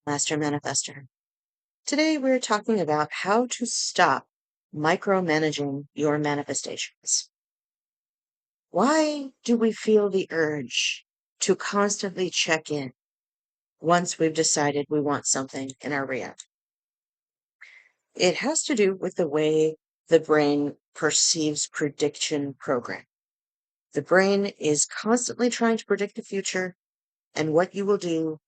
Master Manifester. Today we're talking about how to stop micromanaging your manifestations. Why do we feel the urge to constantly check in once we've decided we want something in our reality? It has to do with the way the brain perceives prediction programming. The brain is constantly trying to predict the future and what you will do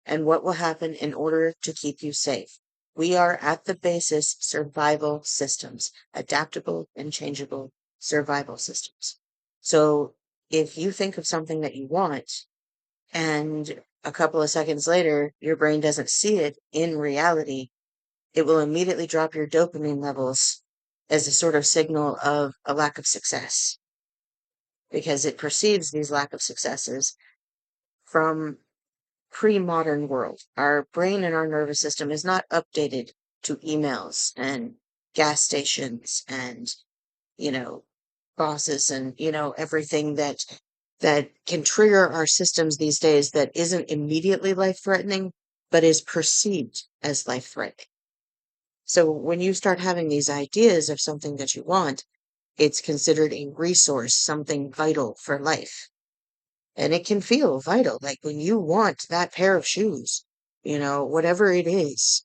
and what will happen in order to keep you safe. We are at the basis survival systems, adaptable and changeable survival systems. So if you think of something that you want and a couple of seconds later your brain doesn't see it in reality, it will immediately drop your dopamine levels as a sort of signal of a lack of success because it perceives these lack of successes from pre-modern world. Our brain and our nervous system is not updated to emails and gas stations and, you know, bosses and, everything that can trigger our systems these days that isn't immediately life-threatening, but is perceived as life-threatening. So when you start having these ideas of something that you want, it's considered a resource, something vital for life. And it can feel vital. Like when you want that pair of shoes, whatever it is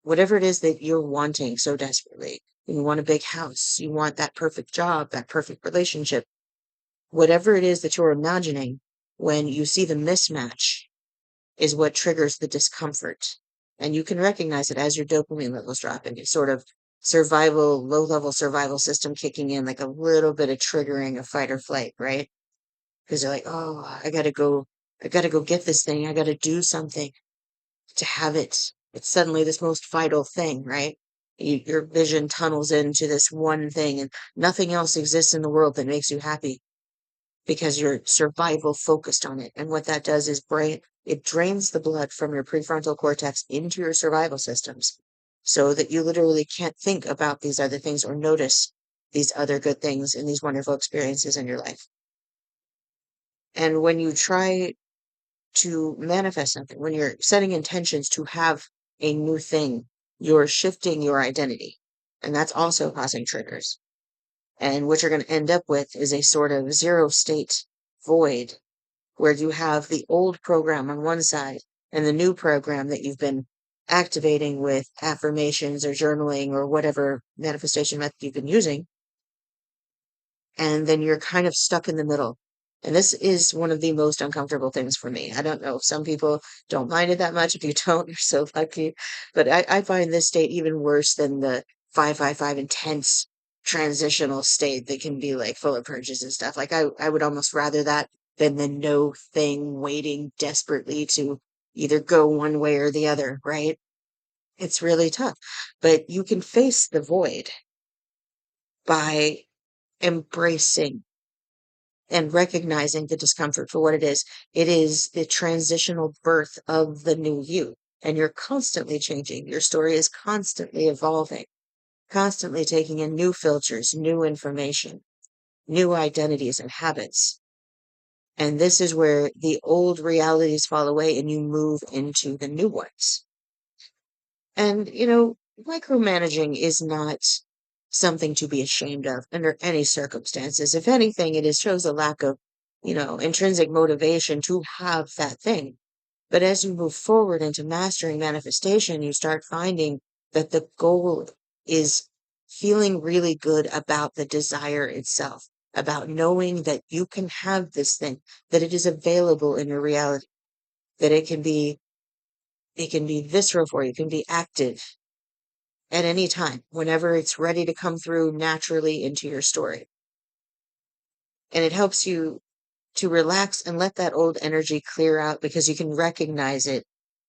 that you're wanting so desperately. You want a big house, you want that perfect job, that perfect relationship, whatever it is that you're imagining, when you see the mismatch is what triggers the discomfort. And you can recognize it as your dopamine levels dropping. It's sort of low level survival system kicking in, like a little bit of triggering of fight or flight, right? Because you're like, oh, I gotta go get this thing. I gotta do something to have it. It's suddenly this most vital thing, right? Your vision tunnels into this one thing and nothing else exists in the world that makes you happy because you're survival focused on it. And what that does is it drains the blood from your prefrontal cortex into your survival systems so that you literally can't think about these other things or notice these other good things and these wonderful experiences in your life. And when you try to manifest something, when you're setting intentions to have a new thing, you're shifting your identity. And that's also causing triggers. And what you're going to end up with is a sort of zero state void where you have the old program on one side and the new program that you've been activating with affirmations or journaling or whatever manifestation method you've been using. And then you're kind of stuck in the middle. And this is one of the most uncomfortable things for me. I don't know if some people don't mind it that much. If you don't, you're so lucky. But I find this state even worse than the 555 intense transitional state that can be like full of purges and stuff. Like I would almost rather that than the no thing waiting desperately to either go one way or the other, right? It's really tough. But you can face the void by embracing and recognizing the discomfort for what it is. It is the transitional birth of the new you. And you're constantly changing. Your story is constantly evolving, constantly taking in new filters, new information, new identities and habits. And this is where the old realities fall away and you move into the new ones. And, micromanaging is not something to be ashamed of under any circumstances. If anything, shows a lack of, intrinsic motivation to have that thing. But as you move forward into mastering manifestation, you start finding that the goal is feeling really good about the desire itself, about knowing that you can have this thing, that it is available in your reality, that it can be visceral for you, it can be active at any time, whenever it's ready to come through naturally into your story. And it helps you to relax and let that old energy clear out because you can recognize it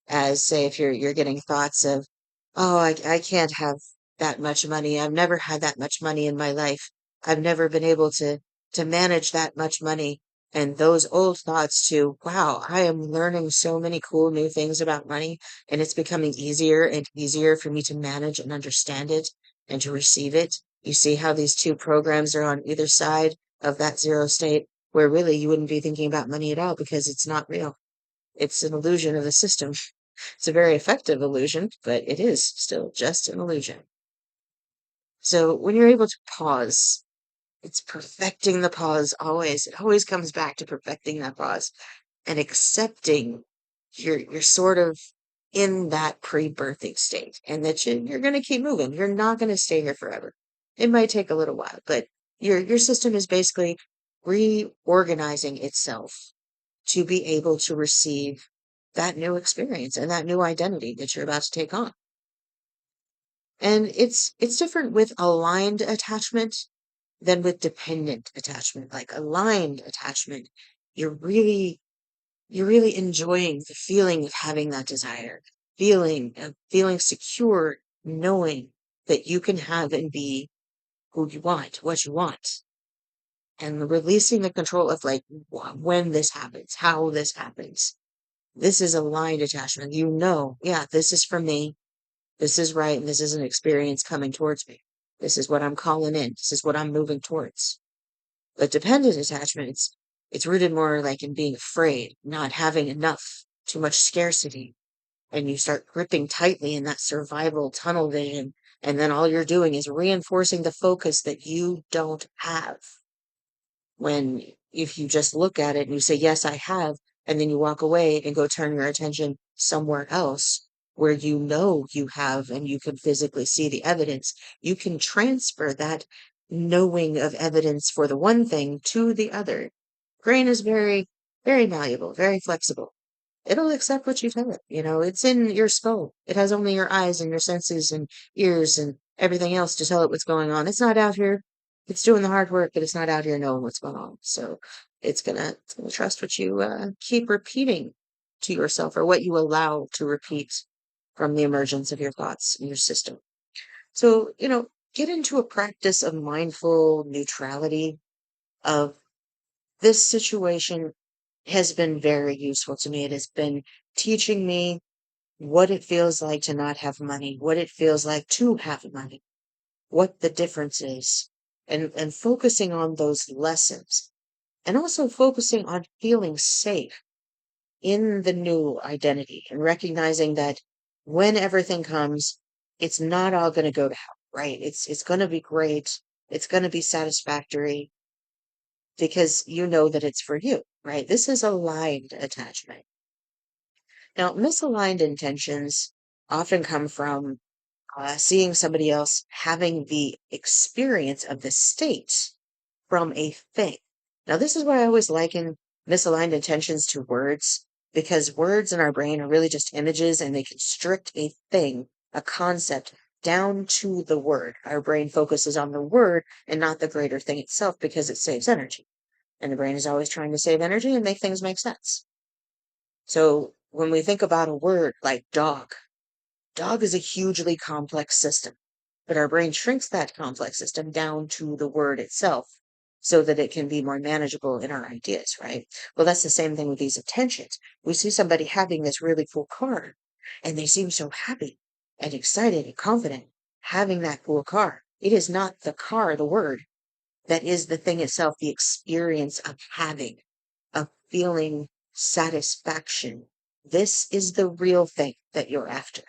as, say, if you're getting thoughts of, oh, I can't have that much money. I've never had that much money in my life. I've never been able to manage that much money. And those old thoughts to, wow, I am learning so many cool new things about money, and it's becoming easier and easier for me to manage and understand it and to receive it. You see how these two programs are on either side of that zero state, where really you wouldn't be thinking about money at all because it's not real. It's an illusion of the system. It's a very effective illusion, but it is still just an illusion. So when you're able to pause, it's perfecting the pause always. It always comes back to perfecting that pause and accepting you're sort of in that pre-birthing state and that you're going to keep moving. You're not going to stay here forever. It might take a little while, but your system is basically reorganizing itself to be able to receive that new experience and that new identity that you're about to take on. And it's different with aligned attachment than with dependent attachment. Like aligned attachment, you're really you're really enjoying the feeling of having that desire, feeling of feeling secure, knowing that you can have and be who you want, what you want, and releasing the control of like when this happens, how this happens. This is aligned attachment. You know, yeah, this is for me. This is right, and this is an experience coming towards me. This is what I'm calling in. This is what I'm moving towards. But dependent attachment, it's rooted more like in being afraid, not having enough, too much scarcity. And you start gripping tightly in that survival tunnel vision. And then all you're doing is reinforcing the focus that you don't have. When if you just look at it and you say, yes, I have, and then you walk away and go turn your attention somewhere else where you know you have and you can physically see the evidence, you can transfer that knowing of evidence for the one thing to the other. Brain is very, very malleable, very flexible. It'll accept what you tell it. You know, it's in your skull. It has only your eyes and your senses and ears and everything else to tell it what's going on. It's not out here. It's doing the hard work, but it's not out here knowing what's going on. So it's gonna trust what you keep repeating to yourself or what you allow to repeat from the emergence of your thoughts in your system. So, get into a practice of mindful neutrality of this situation has been very useful to me. It has been teaching me what it feels like to not have money, what it feels like to have money, what the difference is, and focusing on those lessons, and also focusing on feeling safe in the new identity and recognizing that when everything comes, it's not all going to go to hell, right? It's going to be great. It's going to be satisfactory because you know that it's for you, right? This is aligned attachment. Now, misaligned intentions often come from seeing somebody else having the experience of the state from a thing. Now, this is why I always liken misaligned intentions to words, because words in our brain are really just images and they constrict a thing, a concept, down to the word. Our brain focuses on the word and not the greater thing itself because it saves energy. And the brain is always trying to save energy and make things make sense. So when we think about a word like dog, dog is a hugely complex system, but our brain shrinks that complex system down to the word itself so that it can be more manageable in our ideas, right? Well, that's the same thing with these intentions. We see somebody having this really cool car and they seem so happy and excited and confident having that cool car. It is not the car, the word, that is the thing itself, the experience of having, of feeling satisfaction. This is the real thing that you're after.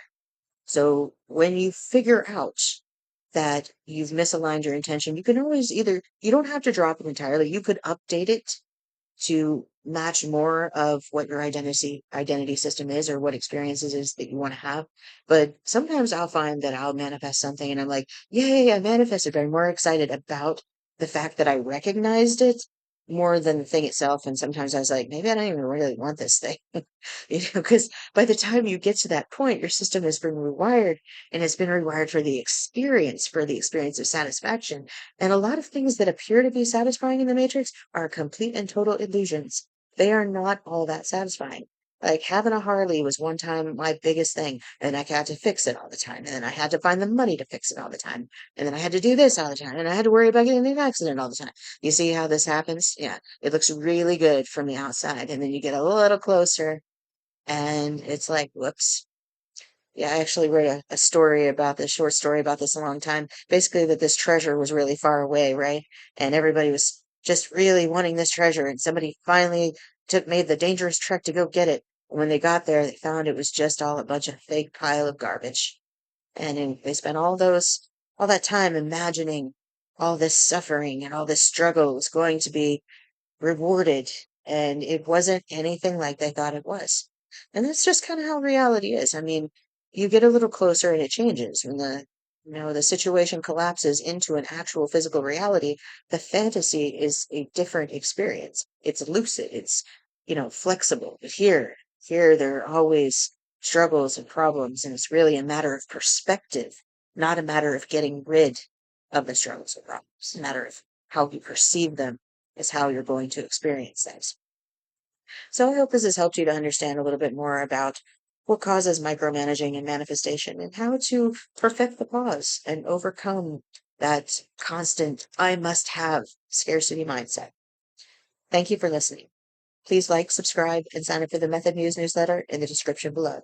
So when you figure out that you've misaligned your intention, you can always you don't have to drop it entirely. You could update it to match more of what your identity system is or what experiences is that you want to have. But sometimes I'll find that I'll manifest something and I'm like, yay, I manifested, but I'm more excited about the fact that I recognized it more than the thing itself. And sometimes I was like, maybe I don't even really want this thing. Because by the time you get to that point, your system has been rewired and it's been rewired for the experience of satisfaction. And a lot of things that appear to be satisfying in the matrix are complete and total illusions. They are not all that satisfying. Like having a Harley was one time my biggest thing, and I had to fix it all the time, and then I had to find the money to fix it all the time, and then I had to do this all the time, and I had to worry about getting in an accident all the time. You see how this happens? Yeah, it looks really good from the outside, and then you get a little closer, and it's like, whoops. Yeah, I actually wrote a story about this, short story about this a long time. Basically, that this treasure was really far away, right? And everybody was just really wanting this treasure, and somebody finally made the dangerous trek to go get it. And when they got there, they found it was just all a bunch of fake pile of garbage. And then they spent all that time imagining all this suffering and all this struggle was going to be rewarded, and it wasn't anything like they thought it was. And that's just kind of how reality is. I mean, you get a little closer and it changes when the situation collapses into an actual physical reality. The fantasy is a different experience. It's lucid, it's flexible. But here there are always struggles and problems, and it's really a matter of perspective, not a matter of getting rid of the struggles or problems. It's a matter of how you perceive them is how you're going to experience things. So I hope this has helped you to understand a little bit more about what causes micromanaging and manifestation and how to perfect the pause and overcome that constant I must have scarcity mindset. Thank you for listening. Please like, subscribe, and sign up for the Method News newsletter in the description below.